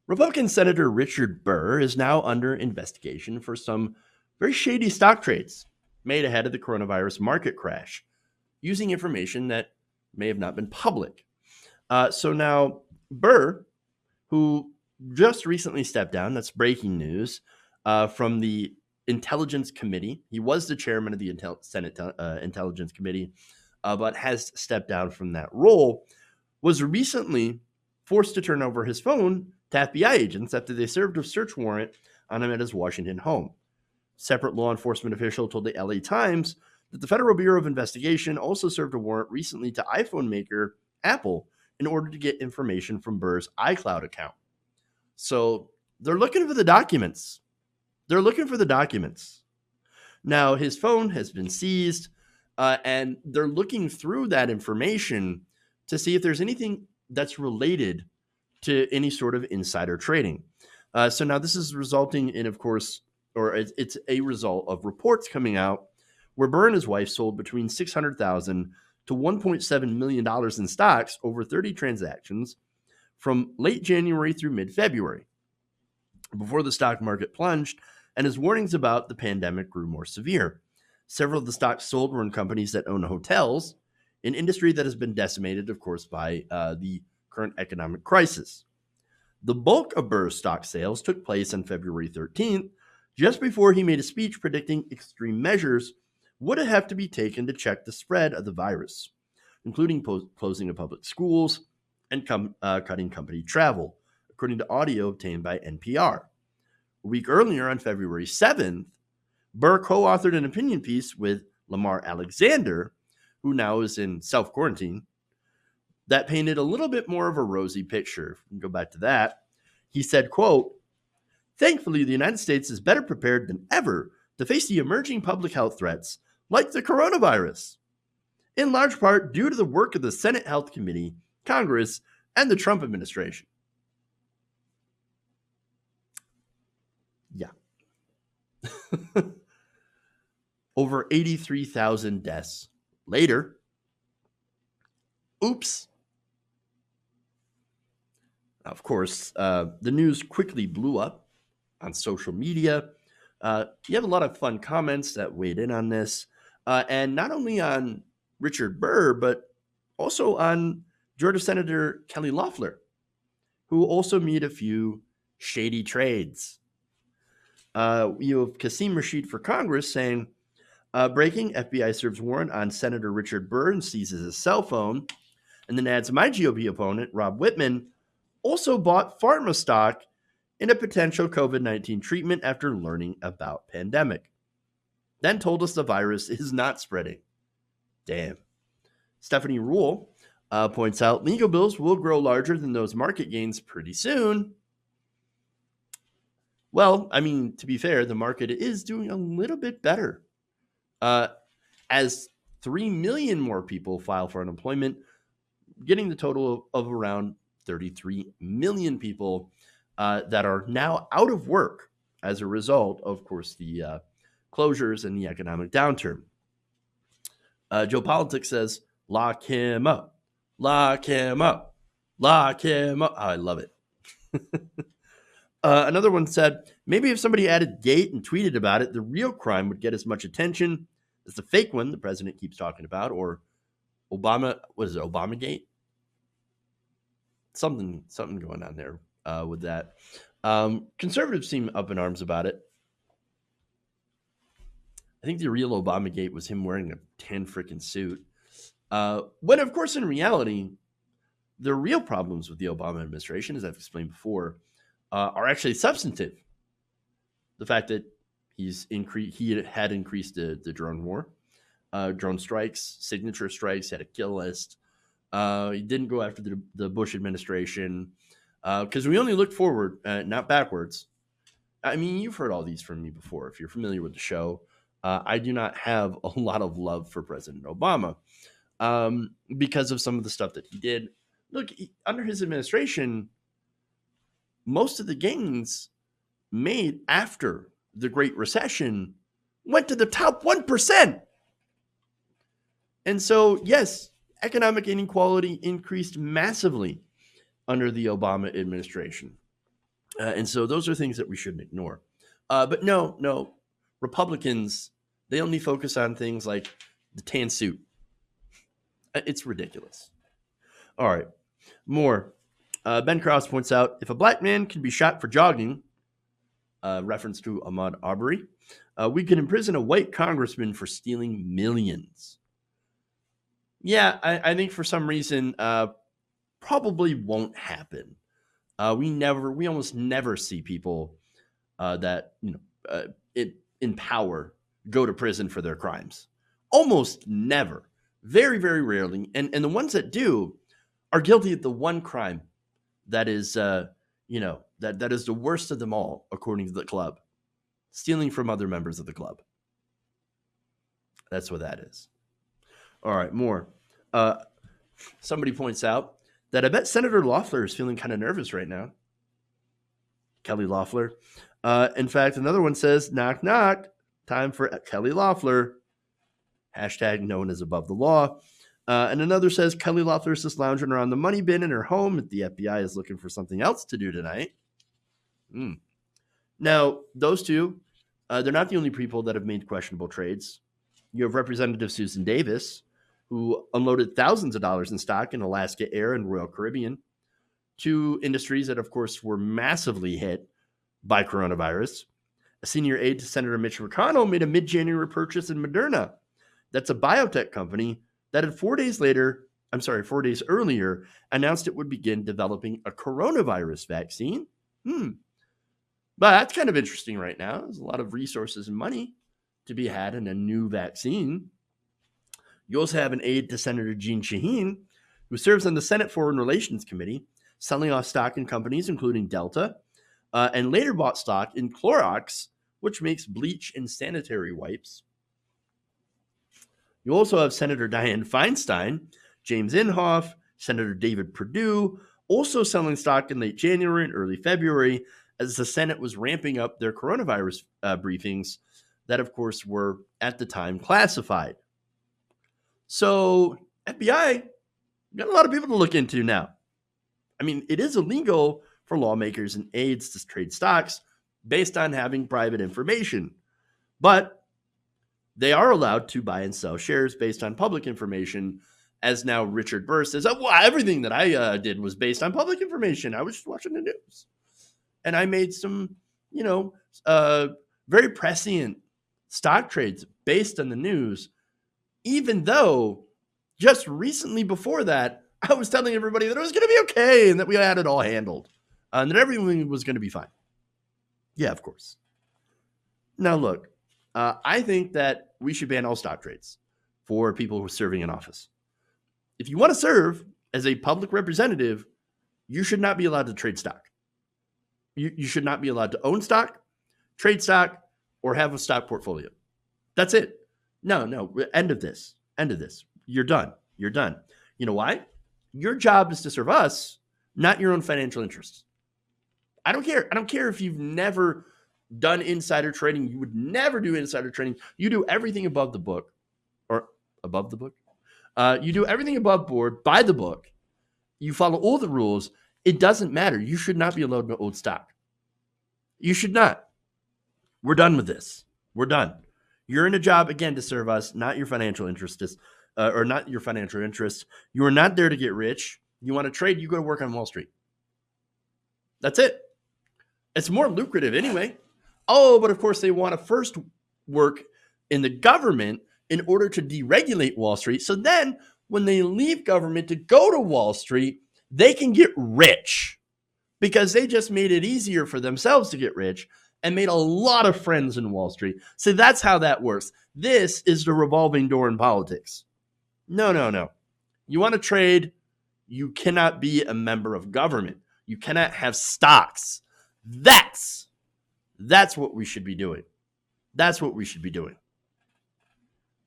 Republican Senator Richard Burr is now under investigation for some very shady stock trades made ahead of the coronavirus market crash, using information that may have not been public. So now Burr, who just recently stepped down, that's breaking news, from the Intelligence Committee. He was the chairman of the Senate Intelligence Committee, but has stepped down from that role, was recently forced to turn over his phone to FBI agents after they served a search warrant on him at his Washington home. Separate law enforcement official told the LA Times that the Federal Bureau of Investigation also served a warrant recently to iPhone maker Apple in order to get information from Burr's iCloud account. So they're looking for the documents. Now, his phone has been seized, and they're looking through that information to see if there's anything that's related to any sort of insider trading. So now this is resulting in, of course, or it's a result of reports coming out where Burr and his wife sold between $600,000 to $1.7 million in stocks over 30 transactions from late January through mid-February, before the stock market plunged and as warnings about the pandemic grew more severe. Several of the stocks sold were in companies that own hotels, an industry that has been decimated, of course, by the current economic crisis. The bulk of Burr's stock sales took place on February 13th, just before he made a speech predicting extreme measures would have to be taken to check the spread of the virus, including closing of public schools and cutting company travel, according to audio obtained by NPR. A week earlier, on February 7th, Burr co-authored an opinion piece with Lamar Alexander, who now is in self-quarantine, that painted a little bit more of a rosy picture. If we can go back to that. He said, quote, "Thankfully, the United States is better prepared than ever to face the emerging public health threats like the coronavirus, in large part due to the work of the Senate Health Committee, Congress, and the Trump administration." Yeah. Over 83,000 deaths later. Oops. Of course, the news quickly blew up on social media. You have a lot of fun comments that weighed in on this, and not only on Richard Burr, but also on Georgia Senator Kelly Loeffler, who also made a few shady trades. You have Kasim Rashid for Congress saying, breaking, FBI serves warrant on Senator Richard Burr and seizes his cell phone, and then adds my GOP opponent, Rob Whitman, also bought pharma stock in a potential COVID-19 treatment after learning about pandemic. Then told us the virus is not spreading. Damn. Stephanie Rule points out legal bills will grow larger than those market gains pretty soon. Well, I mean, to be fair, the market is doing a little bit better. As 3 million more people file for unemployment, getting the total of around 33 million people that are now out of work as a result, of course, the closures and the economic downturn. Joe Politics says, lock him up, lock him up, lock him up. Oh, I love it. Another one said, maybe if somebody added gate and tweeted about it, the real crime would get as much attention as the fake one the president keeps talking about, or Obama, what is it, Obamagate? Something going on there with that. Conservatives seem up in arms about it. I think the real Obamagate was him wearing a tan freaking suit. When, of course, in reality, the real problems with the Obama administration, as I've explained before, are actually substantive. The fact that he had increased the drone war, drone strikes, signature strikes, had a kill list. He didn't go after the Bush administration because we only looked forward, not backwards. I mean, you've heard all these from me before. If you're familiar with the show, I do not have a lot of love for President Obama because of some of the stuff that he did. Look, under his administration, most of the gains made after the Great Recession went to the top 1%. And so, yes, economic inequality increased massively under the Obama administration. And so those are things that we shouldn't ignore. But no, Republicans, they only focus on things like the tan suit. It's ridiculous. All right, more. Ben Krause points out, if a black man can be shot for jogging, reference to Ahmaud Arbery, we could imprison a white congressman for stealing millions. Yeah, I think for some reason, probably won't happen. We almost never see people that in power go to prison for their crimes. Almost never. Very, very rarely. And the ones that do are guilty of the one crime that is that is the worst of them all, according to the club. Stealing from other members of the club. That's what that is. All right, more. Somebody points out that I bet Senator Loeffler is feeling kind of nervous right now. Kelly Loeffler. In fact, another one says, knock, knock, time for Kelly Loeffler. Hashtag no one is above the law. And another says, Kelly Loeffler is just lounging around the money bin in her home. The FBI is looking for something else to do tonight. Now, those two, they're not the only people that have made questionable trades. You have Representative Susan Davis, who unloaded thousands of dollars in stock in Alaska Air and Royal Caribbean, two industries that, of course, were massively hit by coronavirus. A senior aide to Senator Mitch McConnell made a mid-January purchase in Moderna. That's a biotech company that had 4 days earlier, announced it would begin developing a coronavirus vaccine. But that's kind of interesting right now. There's a lot of resources and money to be had in a new vaccine. You also have an aide to Senator Jeanne Shaheen, who serves on the Senate Foreign Relations Committee, selling off stock in companies including Delta, and later bought stock in Clorox, which makes bleach and sanitary wipes. You also have Senator Dianne Feinstein, James Inhofe, Senator David Perdue, also selling stock in late January and early February as the Senate was ramping up their coronavirus briefings that, of course, were at the time classified. So FBI got a lot of people to look into now. I mean, it is illegal for lawmakers and aides to trade stocks based on having private information, but they are allowed to buy and sell shares based on public information, as now Richard Burr says, well, everything that I did was based on public information. I was just watching the news. And I made some, very prescient stock trades based on the news, even though just recently before that, I was telling everybody that it was going to be okay and that we had it all handled and that everything was going to be fine. Yeah, of course. Now, look, I think that we should ban all stock trades for people who are serving in office. If you want to serve as a public representative, you should not be allowed to trade stock. You should not be allowed to own stock, trade stock, or have a stock portfolio. That's it. No, end of this. You're done. You know why? Your job is to serve us, not your own financial interests. I don't care if you've never done insider trading. You would never do insider trading. You do everything above the book or above the book. You do everything above board, by the book. You follow all the rules. It doesn't matter. You should not be allowed to own stock. You should not. We're done with this. We're done. You're in a job, again, to serve us, not your financial interests, or not your financial interests. You are not there to get rich. You want to trade, you go to work on Wall Street. That's it. It's more lucrative anyway. Oh, but of course they want to first work in the government in order to deregulate Wall Street. So then when they leave government to go to Wall Street, they can get rich because they just made it easier for themselves to get rich and made a lot of friends in Wall Street. So that's how that works. This is the revolving door in politics. No. You want to trade, you cannot be a member of government. You cannot have stocks. That's what we should be doing. That's what we should be doing.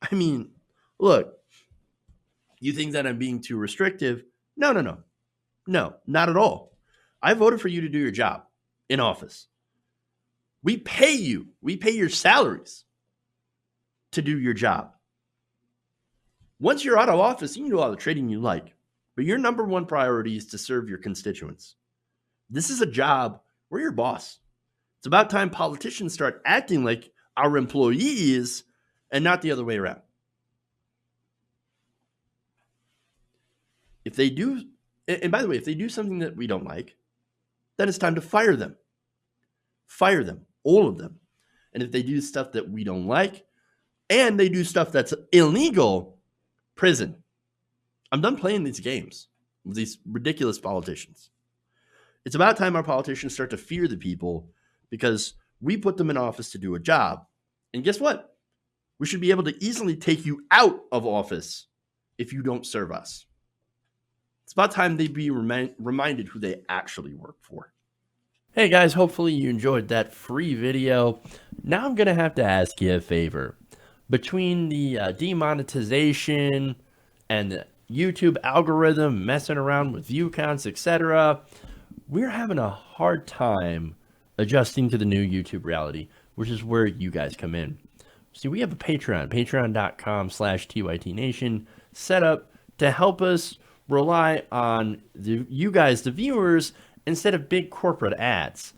I mean, look, you think that I'm being too restrictive? No, not at all. I voted for you to do your job in office. We pay you. We pay your salaries to do your job. Once you're out of office, you can do all the trading you like, but your number one priority is to serve your constituents. This is a job We're your boss. It's about time politicians start acting like our employees and not the other way around. If they do, and by the way, if they do something that we don't like, then it's time to fire them. Fire them, all of them. And if they do stuff that we don't like and they do stuff that's illegal, prison. I'm done playing these games with these ridiculous politicians. It's about time our politicians start to fear the people because we put them in office to do a job. And guess what? We should be able to easily take you out of office if you don't serve us. It's about time they be reminded who they actually work for. Hey guys, hopefully you enjoyed that free video. Now I'm going to have to ask you a favor. Between the demonetization and the YouTube algorithm messing around with view counts, etc., we're having a hard time adjusting to the new YouTube reality, which is where you guys come in. See, we have a Patreon, patreon.com/TYTNation, set up to help us rely on you guys, the viewers, instead of big corporate ads.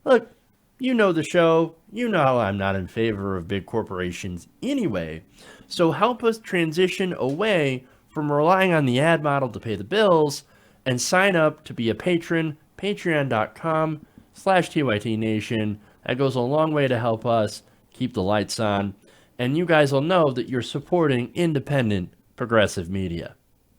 Look, you know the show. You know how I'm not in favor of big corporations anyway. So help us transition away from relying on the ad model to pay the bills and sign up to be a patron, patreon.com/TYTNation. That goes a long way to help us keep the lights on. And you guys will know that you're supporting independent progressive media.